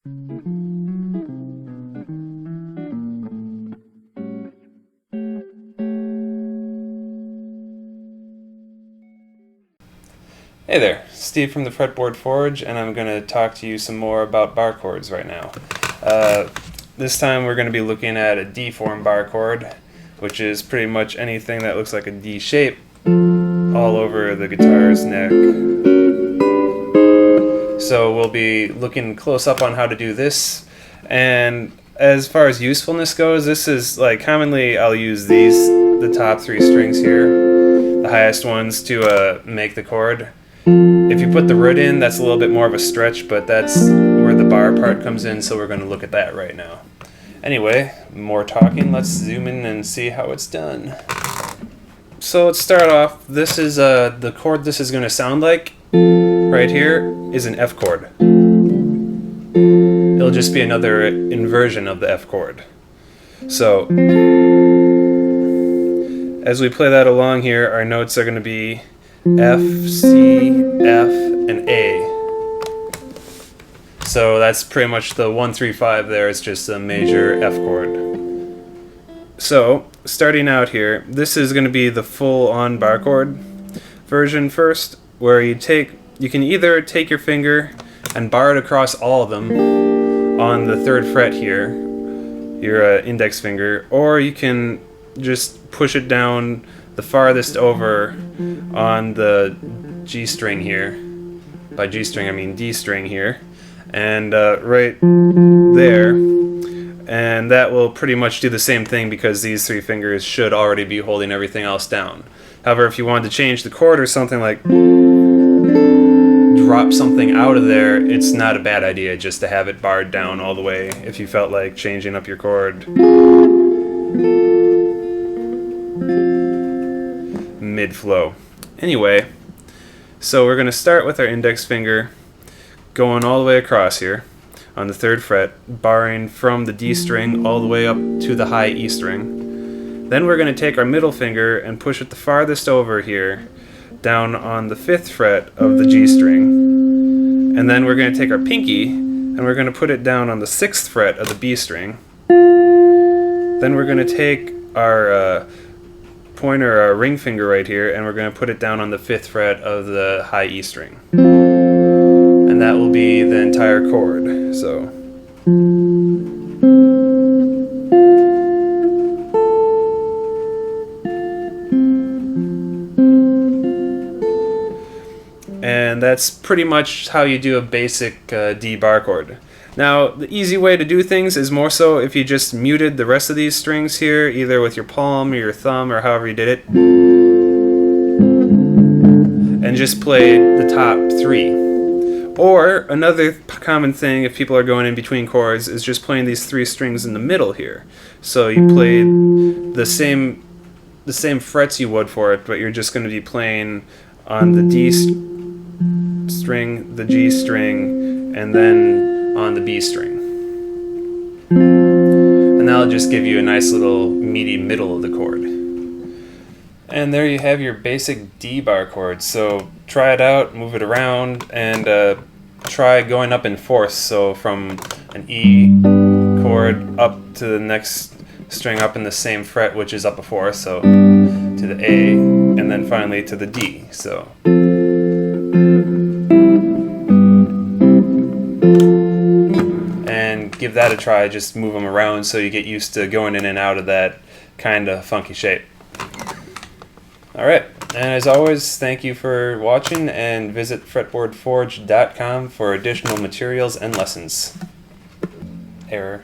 Hey there, Steve from the Fretboard Forge, and I'm going to talk to you some more about bar chords right now. This time we're going to be looking at a D form bar chord, which is pretty much anything that looks like a D shape all over the guitar's neck. So we'll be looking close up on how to do this, and as far as usefulness goes, this is like commonly I'll use the top three strings here, the highest ones, to make the chord. If you put the root in, that's a little bit more of a stretch, but that's where the bar part comes in, so we're going to look at that right now. Anyway, more talking, let's zoom in and see how it's done. So let's start off. This is the chord this is going to sound like right here is an F chord. It'll just be another inversion of the F chord. So as we play that along here, our notes are going to be F, C, F, and A. So that's pretty much the 1, 3, 5 there. It's just a major F chord. So starting out here, this is going to be the full-on bar chord version first, where you can either take your finger and bar it across all of them on the 3rd fret here, your index finger, or you can just push it down the farthest over on the G string here. By G string I mean D string here, and right there, and that will pretty much do the same thing because these 3 fingers should already be holding everything else down. However, if you wanted to change the chord or something, like drop something out of there, it's not a bad idea just to have it barred down all the way if you felt like changing up your chord mid-flow. Anyway, so we're going to start with our index finger going all the way across here on the 3rd fret, barring from the D string all the way up to the high E string. Then we're going to take our middle finger and push it the farthest over here down on the 5th fret of the G string. And then we're going to take our pinky and we're going to put it down on the 6th fret of the B string. Then we're going to take our pointer, our ring finger right here, and we're going to put it down on the 5th fret of the high E string. And that will be the entire chord. So and that's pretty much how you do a basic D bar chord. Now, the easy way to do things is more so if you just muted the rest of these strings here, either with your palm or your thumb or however you did it, and just played the top 3. Or another common thing if people are going in between chords is just playing these 3 strings in the middle here. So you play the same frets you would for it, but you're just going to be playing on the D string, the G string, and then on the B string. And that'll just give you a nice little meaty middle of the chord. And there you have your basic D bar chord. So try it out, move it around, and try going up in fourths. So from an E chord up to the next string up in the same fret, which is up a 4th, so to the A, and then finally to the D. So give that a try, just move them around so you get used to going in and out of that kind of funky shape. Alright, and as always, thank you for watching, and visit fretboardforge.com for additional materials and lessons. Error.